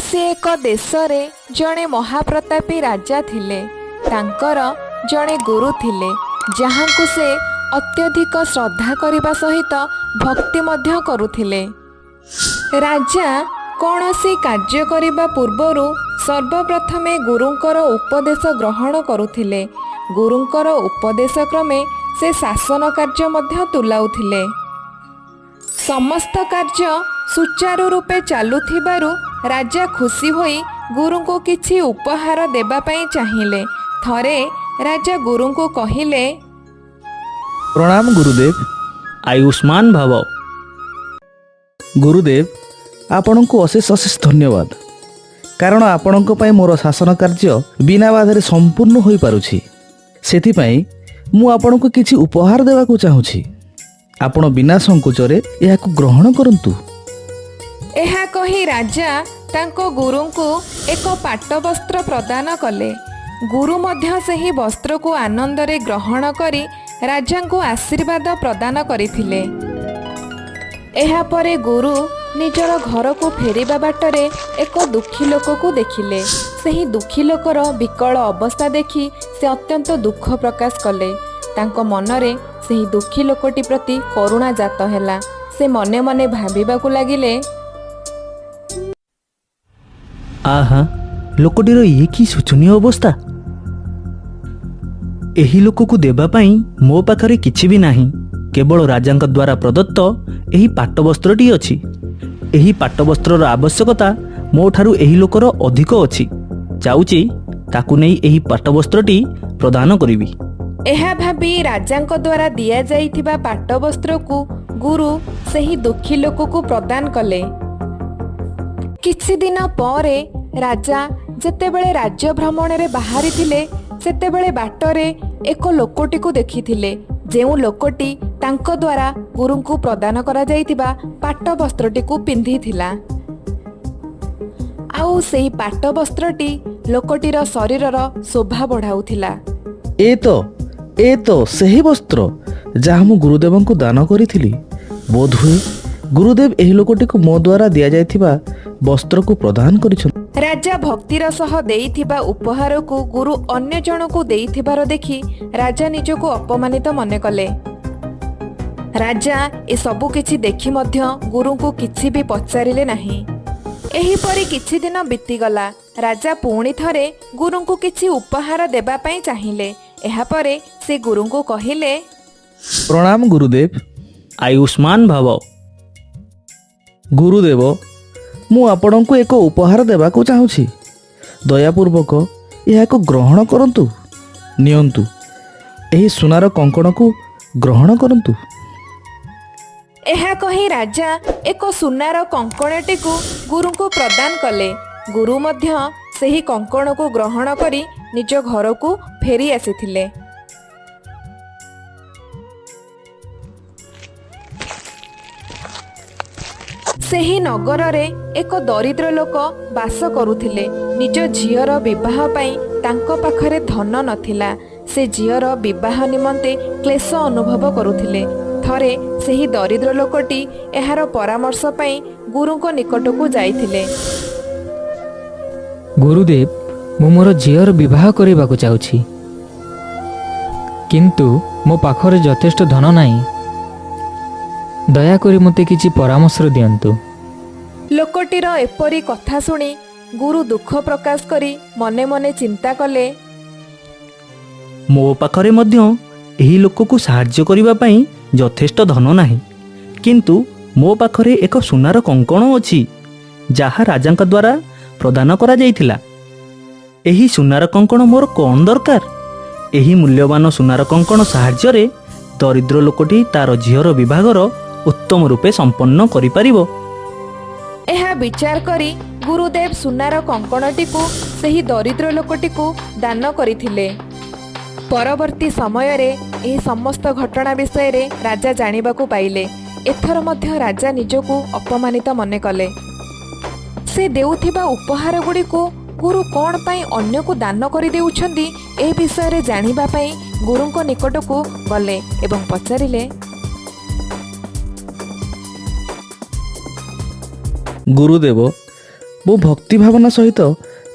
कौनसी एक देशरे जड़े महाप्रतापी राजा थिले। तांकर जड़े गुरु थिले जहांकु से अत्यधिक श्रद्धा करने सहित भक्ति मध्य करुथिले। राजा कौनसी कार्य करिबा पूर्वरु सर्वप्रथमे गुरुंकर उपदेश ग्रहण करुथिले। गुरुंकर उपदेश क्रमे से शासन कार्य मध्य तुलाउथिले। समस्त कार्य सुचारू रूपे चालुथिबारु राजा खुशी होई गुरु को किछि उपहार देबा पई चाहिले। थरे राजा गुरु को कहिले, प्रणाम गुरुदेव। आयुष्मान भव। गुरुदेव आपण को अशेष अशेष धन्यवाद, कारण आपण मोर शासन कार्य बिना बाधारे संपूर्ण हो पारुछि। सेथिपाई मु आपण को किछि उपहार देवाकू चाहूछि। आपण बिना संकोचरे एहाकू ग्रहण करंतु। एहा कही राजा तांको गुरु को एक पाट वस्त्र प्रदान कले। गुरु मध्य सेही वस्त्र को आनंद रे ग्रहण करी राजा को आशीर्वाद प्रदान करिथिले। एहा परे गुरु निजर घर को फेरिबा बाटरे एक दुखी लोक को देखिले। सेही दुखी लोकर विकल अवस्था देखि से अत्यंत दुख प्रकाश कले। तांको मनरे सेही दुखी लोकटी प्रति करुणा जात हैला। से मने मने भाबिबाकू लागिले, आहा, लोकटीर ये कि शोचनीय अवस्था। एही लोक को देबा पई मो पाखरे किछि भी नाही, केवल राजांक द्वारा प्रदत्त एही पाट वस्त्रटी अछि। एही पाट वस्त्रर आवश्यकता मो ठारू एही लोकर अधिक अछि। चाउची ताकू नै एही पाट वस्त्रटी प्रदान करिवि। एहा भाबी राजांक द्वारा दिया जाइथिबा पाट वस्त्र को गुरु सेही दुखी लोक को प्रदान कले। किछि दिन परे राजा जेतेबेले राज्य भ्रमण रे बाहरी थिले, सेतेबेले बाटरे एक लोकटी को देखिथिले। जेउ लोकटी तांको द्वारा गुरु को प्रदान करा जाइथिबा पाट वस्त्रटी को पिंधि थिला। आउ सेही पाट वस्त्रटी लोकटीर शरीरर शोभा बढ़ाउथिला। ए तो सही वस्त्र जहाँ मु गुरुदेव को दान करी। बोधहुए गुरुदेव एही लोकटी को मो द्वारा दिया जाइथिबा वस्त्र को प्रदान करिछन। राजा भक्तिर सह देइथिबा उपहार को गुरु अन्य जन को देइथिबार देखि राजा निज को अपमानित मने कले। राजा ए सबु किछि देखि मध्य गुरु को किछि भी पचारिले नाही। एही परी किछि दिन बीतीगला। राजा पुणी थरे गुरु को किछि उपहार देबा पई चाहिले। एहा परे से गुरु को कहिले, प्रणाम गुरुदेव। आयुष्मान भव। गुरुदेव मु आपण को एक उपहार देवाकू चाहूछि। दयापूर्वक यह ग्रहण करंतु। नियंतु एही सुनार कंकण को ग्रहण करंतु। एहा कही राजा एक सुनार कंकणटी को गुरु को प्रदान कले। गुरु मध्य सेही कंकण को ग्रहण करी निज घर को फेरी आसीथिले। सेही नगर रे एक दरिद्र लोक बास करुथिले। निज झीयर विवाह पई तांको पाखरे धन नथिला। से झीयर विवाह निमंते क्लेश अनुभव करुथिले। थरे सेही दरिद्र लोकटी एहार परामर्श पई गुरु को निकट को जाइथिले। गुरुदेव मु मोर झीयर विवाह करबाकू चाहूछि, किंतु मो पाखरे यथेष्ट धन नाही। दयाकरी मते किछि परामर्श दियंतु। लोकटीर एपरी कथा सुनी गुरु दुख प्रकाश करी मने मने चिंता कले। मो पाखरे मध्य एही लोक को साहाय्य करिबा पई यथेष्ट धन नाही, किंतु मो पाखरे एक सुनार कंकण अछि जहा राजांक द्वारा प्रदान करा जाइथिला। एही सुनार कंकण मोर कोन दरकार? एही मूल्यवान सुनार कंकण साहाय्य रे दरिद्र लोकटी तार झीयर विभागर उत्तम रूपे संपन्न करि परिबो। एहा विचार करी गुरुदेव सुनार कंकणटी को सेही दरिद्र लोकटी को दान करिथिले। परवर्ती समय रे एही समस्त घटना विषय रे राजा जानिबाकू पाइले। एथर मध्य राजा निजको अपमानित मने कले। से देउथिबा उपहार गुडी को गुरु कौन पाई अन्य को दान करि देउछंदी ए विषय रे जानिबा पाई गुरु को निकट को गले एवं पचारिले, गुरुदेव ମୁଁ ଭକ୍ତି ଭାବନା ସହିତ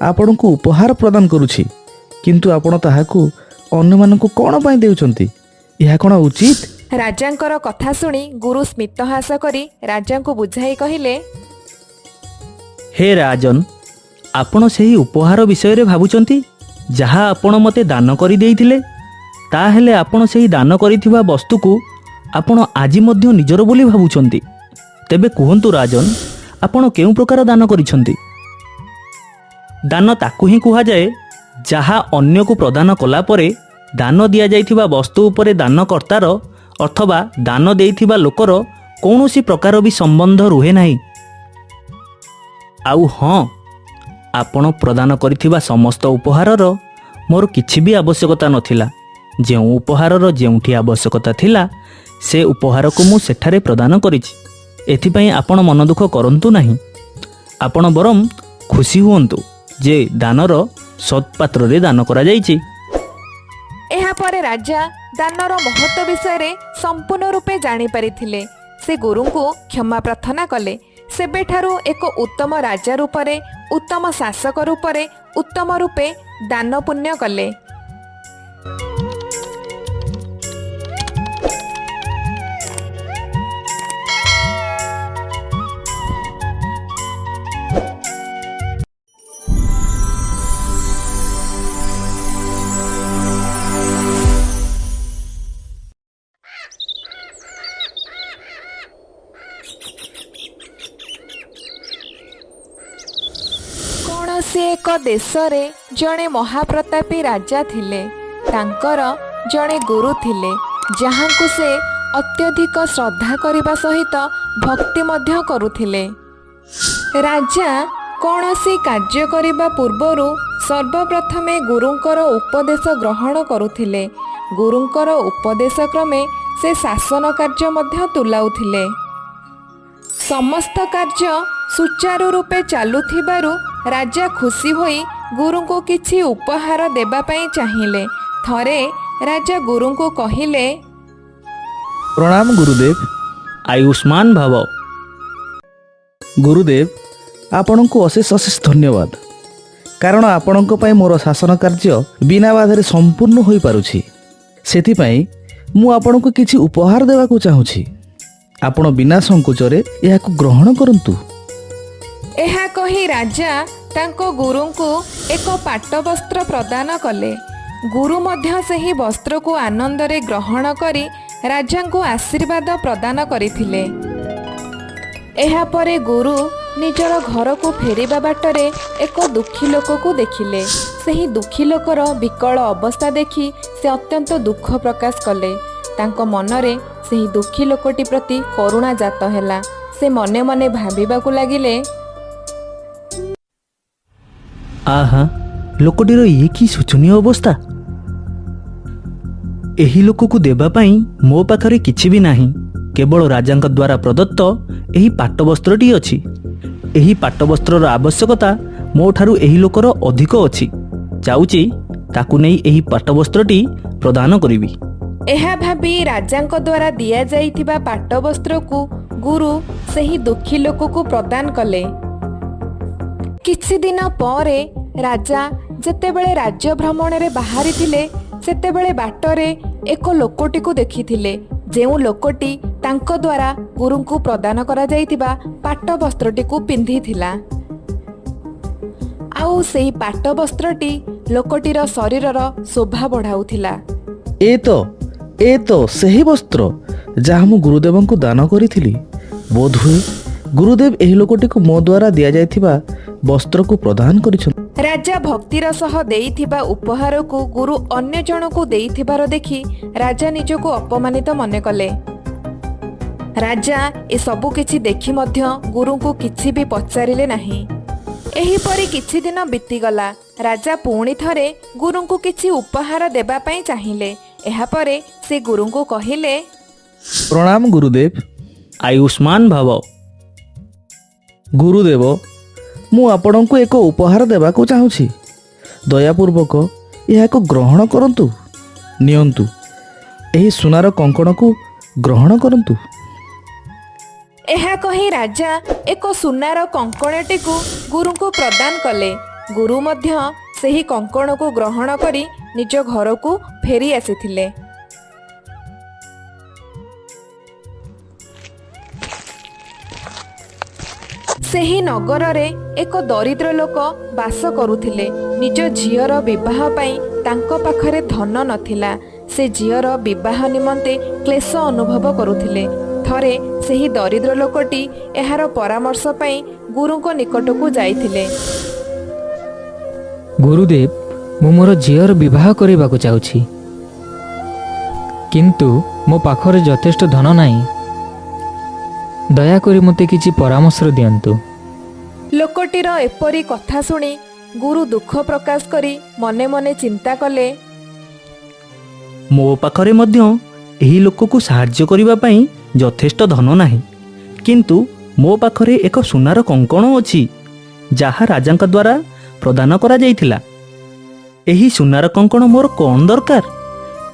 ଆପଣଙ୍କୁ ଉପହାର ପ୍ରଦାନ କରୁଛି, କିନ୍ତୁ ଆପଣ ତାହାକୁ ଅନ୍ୟମାନଙ୍କୁ କ'ଣ ପାଇଁ ଦେଉଛନ୍ତି? ଏହା କ'ଣ ଉଚିତ? ରାଜାଙ୍କର କଥା ଶୁଣି ଗୁରୁ ସ୍ମିତହାସ କରି ରାଜାଙ୍କୁ ବୁଝାଇ କହିଲେ, ହେ ରାଜନ୍, ଆପଣ ସେହି ଉପହାର ବିଷୟରେ ଭାବୁଛନ୍ତି ଯାହା ଆପଣ ମୋତେ ଦାନ କରିଦେଇଥିଲେ? ତାହେଲେ ଆପଣ ସେହି ଦାନ କରିଥିବା ବସ୍ତୁକୁ ଆପଣ ଆଜି ମଧ୍ୟ ନିଜର ବୋଲି ଭାବୁଛନ୍ତି। ତେବେ କୁହନ୍ତୁ ରାଜନ୍, ଆପଣ କେଉଁ ପ୍ରକାର ଦାନ କରିଛନ୍ତି? ଦାନ ତାକୁ ହିଁ କୁହାଯାଏ ଯାହା ଅନ୍ୟକୁ ପ୍ରଦାନ କଲା ପରେ ଦାନ ଦିଆଯାଇଥିବା ବସ୍ତୁ ଉପରେ ଦାନକର୍ତ୍ତାର ଅଥବା ଦାନ ଦେଇଥିବା ଲୋକର କୌଣସି ପ୍ରକାର ବି ସମ୍ବନ୍ଧ ରୁହେ ନାହିଁ। ଆଉ ହଁ, ଆପଣ ପ୍ରଦାନ କରିଥିବା ସମସ୍ତ ଉପହାରର ମୋର କିଛି ବି ଆବଶ୍ୟକତା ନଥିଲା। ଯେଉଁ ଉପହାରର ଯେଉଁଠି ଆବଶ୍ୟକତା ଥିଲା ସେ ଉପହାରକୁ ମୁଁ ସେଠାରେ ପ୍ରଦାନ କରିଛି। ଏଥିପାଇଁ ଆପଣ ମନ ଦୁଃଖ କରନ୍ତୁ ନାହିଁ। ଆପଣ ବରଂ ଖୁସି ହୁଅନ୍ତୁ ଯେ ଦାନର ସତ୍ପାତ୍ରରେ ଦାନ କରାଯାଇଛି। ଏହାପରେ ରାଜା ଦାନର ମହତ୍ଵ ବିଷୟରେ ସମ୍ପୂର୍ଣ୍ଣ ରୂପେ ଜାଣିପାରିଥିଲେ। ସେ ଗୁରୁଙ୍କୁ କ୍ଷମା ପ୍ରାର୍ଥନା କଲେ। ସେବେଠାରୁ ଏକ ଉତ୍ତମ ରାଜା ରୂପରେ, ଉତ୍ତମ ଶାସକ ରୂପରେ, ଉତ୍ତମ ରୂପେ ଦାନ ପୁଣ୍ୟ କଲେ। କୌଣସି ଏକ ଦେଶରେ ଜଣେ ମହାପ୍ରତାପୀ ରାଜା ଥିଲେ। ତାଙ୍କର ଜଣେ ଗୁରୁ ଥିଲେ ଯାହାଙ୍କୁ ସେ ଅତ୍ୟଧିକ ଶ୍ରଦ୍ଧା କରିବା ସହିତ ଭକ୍ତି ମଧ୍ୟ କରୁଥିଲେ। ରାଜା କୌଣସି କାର୍ଯ୍ୟ କରିବା ପୂର୍ବରୁ ସର୍ବପ୍ରଥମେ ଗୁରୁଙ୍କର ଉପଦେଶ ଗ୍ରହଣ କରୁଥିଲେ। ଗୁରୁଙ୍କର ଉପଦେଶ କ୍ରମେ ସେ ଶାସନ କାର୍ଯ୍ୟ ମଧ୍ୟ ତୁଲାଉଥିଲେ। ସମସ୍ତ କାର୍ଯ୍ୟ ସୁଚାରୁ ରୂପେ ଚାଲୁଥିବାରୁ ରାଜା ଖୁସି ହୋଇ ଗୁରୁଙ୍କୁ କିଛି ଉପହାର ଦେବା ପାଇଁ ଚାହିଁଲେ। ଥରେ ରାଜା ଗୁରୁଙ୍କୁ କହିଲେ, ପ୍ରଣାମ ଗୁରୁଦେବ। ଆୟୁଷ୍ମାନ ଭବ। ଗୁରୁଦେବ, ଆପଣଙ୍କୁ ଅଶେଷ ଅଶେଷ ଧନ୍ୟବାଦ, କାରଣ ଆପଣଙ୍କ ପାଇଁ ମୋର ଶାସନ କାର୍ଯ୍ୟ ବିନା ବାଧାରେ ସମ୍ପୂର୍ଣ୍ଣ ହୋଇପାରୁଛି। ସେଥିପାଇଁ ମୁଁ ଆପଣଙ୍କୁ କିଛି ଉପହାର ଦେବାକୁ ଚାହୁଁଛି। ଆପଣ ବିନା ସଂକୋଚରେ ଏହାକୁ ଗ୍ରହଣ କରନ୍ତୁ। ଏହା କହି ରାଜା ତାଙ୍କ ଗୁରୁଙ୍କୁ ଏକ ପାଟ ବସ୍ତ୍ର ପ୍ରଦାନ କଲେ। ଗୁରୁ ମଧ୍ୟ ସେହି ବସ୍ତ୍ରକୁ ଆନନ୍ଦରେ ଗ୍ରହଣ କରି ରାଜାଙ୍କୁ ଆଶୀର୍ବାଦ ପ୍ରଦାନ କରିଥିଲେ। ଏହାପରେ ଗୁରୁ ନିଜର ଘରକୁ ଫେରିବା ବାଟରେ ଏକ ଦୁଃଖୀ ଲୋକକୁ ଦେଖିଲେ। ସେହି ଦୁଃଖୀ ଲୋକର ବିକଳ ଅବସ୍ଥା ଦେଖି ସେ ଅତ୍ୟନ୍ତ ଦୁଃଖ ପ୍ରକାଶ କଲେ। ତାଙ୍କ ମନରେ ସେହି ଦୁଃଖୀ ଲୋକଟି ପ୍ରତି କରୁଣା ଜାତ ହେଲା। ସେ ମନେ ମନେ ଭାବିବାକୁ ଲାଗିଲେ, ଆହା, ଲୋକଟିର ଇଏ କି ଶୋଚନୀୟ ଅବସ୍ଥା। ଏହି ଲୋକକୁ ଦେବା ପାଇଁ ମୋ ପାଖରେ କିଛି ବି ନାହିଁ। କେବଳ ରାଜାଙ୍କ ଦ୍ୱାରା ପ୍ରଦତ୍ତ ଏହି ପାଟବସ୍ତ୍ରଟି ଅଛି। ଏହି ପାଟବସ୍ତ୍ରର ଆବଶ୍ୟକତା ମୋ ଠାରୁ ଏହି ଲୋକର ଅଧିକ ଅଛି। ଯାଉଛି ତାକୁ ନେଇ ଏହି ପାଟବସ୍ତ୍ରଟି ପ୍ରଦାନ କରିବି। ଏହା ଭାବି ରାଜାଙ୍କ ଦ୍ୱାରା ଦିଆଯାଇଥିବା ପାଟବସ୍ତ୍ରକୁ ଗୁରୁ ସେହି ଦୁଃଖୀ ଲୋକକୁ ପ୍ରଦାନ କଲେ। କିଛି ଦିନ ପରେ ରାଜା ଯେତେବେଳେ ରାଜ୍ୟ ଭ୍ରମଣରେ ବାହାରିଥିଲେ ସେତେବେଳେ ବାଟରେ ଏକ ଲୋକଟିକୁ ଦେଖିଥିଲେ। ଯେଉଁ ଲୋକଟି ତାଙ୍କ ଦ୍ୱାରା ଗୁରୁଙ୍କୁ ପ୍ରଦାନ କରାଯାଇଥିବା ପାଟ ବସ୍ତ୍ରଟିକୁ ପିନ୍ଧିଥିଲା। ଆଉ ସେହି ପାଟ ବସ୍ତ୍ରଟି ଲୋକଟିର ଶରୀରର ଶୋଭା ବଢ଼ାଉଥିଲା। ଏ ତ ସେହି ବସ୍ତ୍ର ଯାହା ମୁଁ ଗୁରୁଦେବଙ୍କୁ ଦାନ କରିଥିଲି। ବୋଧହୁଏ ଗୁରୁଦେବ ଏହି ଲୋକଟିକୁ ମୋ ଦ୍ୱାରା ଦିଆଯାଇଥିବା ବସ୍ତ୍ରକୁ ପ୍ରଦାନ କରିଛନ୍ତି। ରାଜା ଭକ୍ତିର ସହ ଦେଇଥିବା ଉପହାରକୁ ଗୁରୁ ଅନ୍ୟ ଜଣକୁ ଦେଇଥିବାର ଦେଖି ରାଜା ନିଜକୁ ଅପମାନିତ ମନେ କଲେ। ରାଜା ଏସବୁ କିଛି ଦେଖି ମଧ୍ୟ ଗୁରୁଙ୍କୁ କିଛି ବି ପଚାରିଲେ ନାହିଁ। ଏହିପରି କିଛି ଦିନ ବିତିଗଲା। ରାଜା ପୁଣି ଥରେ ଗୁରୁଙ୍କୁ କିଛି ଉପହାର ଦେବା ପାଇଁ ଚାହିଁଲେ। ଏହାପରେ ସେ ଗୁରୁଙ୍କୁ କହିଲେ, ପ୍ରଣାମ ଗୁରୁଦେବ। ଆୟୁଷ୍ମାନ ଭବ। ଗୁରୁଦେବ, ମୁଁ ଆପଣଙ୍କୁ ଏକ ଉପହାର ଦେବାକୁ ଚାହୁଁଛି। ଦୟାପୂର୍ବକ ଏହାକୁ ଗ୍ରହଣ କରନ୍ତୁ। ନିଅନ୍ତୁ, ଏହି ସୁନାର କଙ୍କଣକୁ ଗ୍ରହଣ କରନ୍ତୁ। ଏହା କହି ରାଜା ଏକ ସୁନାର କଙ୍କଣଟିକୁ ଗୁରୁଙ୍କୁ ପ୍ରଦାନ କଲେ। ଗୁରୁ ମଧ୍ୟ ସେହି କଙ୍କଣକୁ ଗ୍ରହଣ କରି ନିଜ ଘରକୁ ଫେରି ଆସିଥିଲେ। ସେହି ନଗରରେ ଏକ ଦରିଦ୍ର ଲୋକ ବାସ କରୁଥିଲେ। ନିଜ ଝିଅର ବିବାହ ପାଇଁ ତାଙ୍କ ପାଖରେ ଧନ ନଥିଲା। ସେ ଝିଅର ବିବାହ ନିମନ୍ତେ କ୍ଲେଶ ଅନୁଭବ କରୁଥିଲେ। ଥରେ ସେହି ଦରିଦ୍ର ଲୋକଟି ଏହାର ପରାମର୍ଶ ପାଇଁ ଗୁରୁଙ୍କ ନିକଟକୁ ଯାଇଥିଲେ। ଗୁରୁଦେବ, ମୁଁ ମୋର ଝିଅର ବିବାହ କରିବାକୁ ଚାହୁଁଛି, କିନ୍ତୁ ମୋ ପାଖରେ ଯଥେଷ୍ଟ ଧନ ନାହିଁ। ଦୟାକରି ମୋତେ କିଛି ପରାମର୍ଶ ଦିଅନ୍ତୁ। ଲୋକଟିର ଏପରି କଥା ଶୁଣି ଗୁରୁ ଦୁଃଖ ପ୍ରକାଶ କରି ମନେ ମନେ ଚିନ୍ତା କଲେ। ମୋ ପାଖରେ ମଧ୍ୟ ଏହି ଲୋକକୁ ସାହାଯ୍ୟ କରିବା ପାଇଁ ଯଥେଷ୍ଟ ଧନ ନାହିଁ, କିନ୍ତୁ ମୋ ପାଖରେ ଏକ ସୁନାର କଙ୍କଣ ଅଛି, ଯାହା ରାଜାଙ୍କ ଦ୍ୱାରା ପ୍ରଦାନ କରାଯାଇଥିଲା। ଏହି ସୁନାର କଙ୍କଣ ମୋର କ'ଣ ଦରକାର?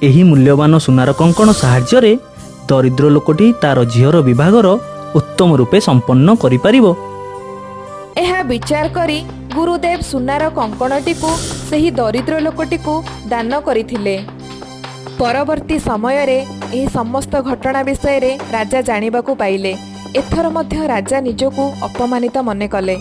ଏହି ମୂଲ୍ୟବାନ ସୁନାର କଙ୍କଣ ସାହାଯ୍ୟରେ ଦରିଦ୍ର ଲୋକଟି ତାର ଝିଅର ବିଭାଘର ଉତ୍ତମ ରୂପେ ସମ୍ପନ୍ନ କରିପାରିବ। ଏହା ବିଚାର କରି ଗୁରୁଦେବ ସୁନାର କଙ୍କଣଟିକୁ ସେହି ଦରିଦ୍ର ଲୋକଟିକୁ ଦାନ କରିଥିଲେ। ପରବର୍ତ୍ତୀ ସମୟରେ ଏହି ସମସ୍ତ ଘଟଣା ବିଷୟରେ ରାଜା ଜାଣିବାକୁ ପାଇଲେ। ଏଥର ମଧ୍ୟ ରାଜା ନିଜକୁ ଅପମାନିତ ମନେ କଲେ।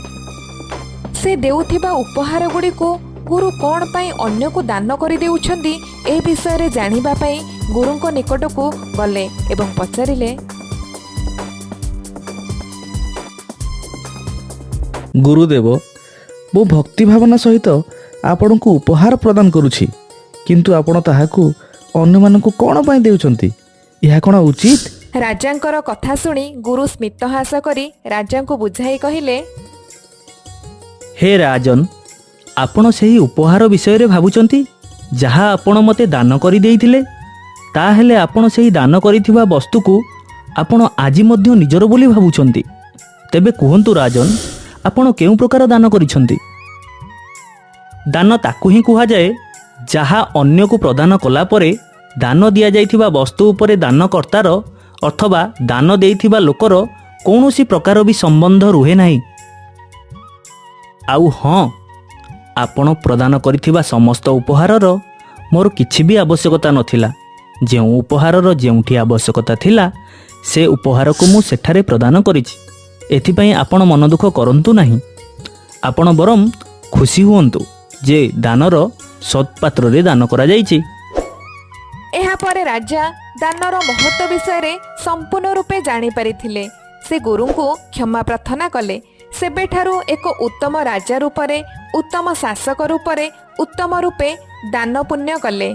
ସେ ଦେଉଥିବା ଉପହାର ଗୁଡ଼ିକୁ ଗୁରୁ କ'ଣ ପାଇଁ ଅନ୍ୟକୁ ଦାନ କରିଦେଉଛନ୍ତି, ଏ ବିଷୟରେ ଜାଣିବା ପାଇଁ ଗୁରୁଙ୍କ ନିକଟକୁ ଗଲେ ଏବଂ ପଚାରିଲେ, ଗୁରୁଦେବ, ମୁଁ ଭକ୍ତି ଭାବନା ସହିତ ଆପଣଙ୍କୁ ଉପହାର ପ୍ରଦାନ କରୁଛି, କିନ୍ତୁ ଆପଣ ତାହାକୁ ଅନ୍ୟମାନଙ୍କୁ କ'ଣ ପାଇଁ ଦେଉଛନ୍ତି? ଏହା କ'ଣ ଉଚିତ? ରାଜାଙ୍କର କଥା ଶୁଣି ଗୁରୁ ସ୍ମିତହାସ କରି ରାଜାଙ୍କୁ ବୁଝାଇ କହିଲେ, ହେ ରାଜନ, ଆପଣ ସେହି ଉପହାର ବିଷୟରେ ଭାବୁଛନ୍ତି ଯାହା ଆପଣ ମୋତେ ଦାନ କରିଦେଇଥିଲେ? ତାହେଲେ ଆପଣ ସେହି ଦାନ କରିଥିବା ବସ୍ତୁକୁ ଆପଣ ଆଜି ମଧ୍ୟ ନିଜର ବୋଲି ଭାବୁଛନ୍ତି। ତେବେ କୁହନ୍ତୁ ରାଜନ, ଆପଣ କେଉଁ ପ୍ରକାର ଦାନ କରିଛନ୍ତି? ଦାନ ତାକୁ ହିଁ କୁହାଯାଏ ଯାହା ଅନ୍ୟକୁ ପ୍ରଦାନ କଲା ପରେ ଦାନ ଦିଆଯାଇଥିବା ବସ୍ତୁ ଉପରେ ଦାନକର୍ତ୍ତାର ଅଥବା ଦାନ ଦେଇଥିବା ଲୋକର କୌଣସି ପ୍ରକାର ବି ସମ୍ବନ୍ଧ ରୁହେ ନାହିଁ। ଆଉ ହଁ, ଆପଣ ପ୍ରଦାନ କରିଥିବା ସମସ୍ତ ଉପହାରର ମୋର କିଛି ବି ଆବଶ୍ୟକତା ନଥିଲା। ଯେଉଁ ଉପହାରର ଯେଉଁଠି ଆବଶ୍ୟକତା ଥିଲା, ସେ ଉପହାରକୁ ମୁଁ ସେଠାରେ ପ୍ରଦାନ କରିଛି। ଏଥିପାଇଁ ଆପଣ ମନ ଦୁଃଖ କରନ୍ତୁ ନାହିଁ। ଆପଣ ବରଂ ଖୁସି ହୁଅନ୍ତୁ ଯେ ଦାନର ସତ୍ପାତ୍ରରେ ଦାନ କରାଯାଇଛି। ଏହାପରେ ରାଜା ଦାନର ମହତ୍ଵ ବିଷୟରେ ସମ୍ପୂର୍ଣ୍ଣ ରୂପେ ଜାଣିପାରିଥିଲେ। ସେ ଗୁରୁଙ୍କୁ କ୍ଷମା ପ୍ରାର୍ଥନା କଲେ। ସେବେଠାରୁ ଏକ ଉତ୍ତମ ରାଜା ରୂପରେ, ଉତ୍ତମ ଶାସକ ରୂପରେ, ଉତ୍ତମ ରୂପେ ଦାନ ପୁଣ୍ୟ କଲେ।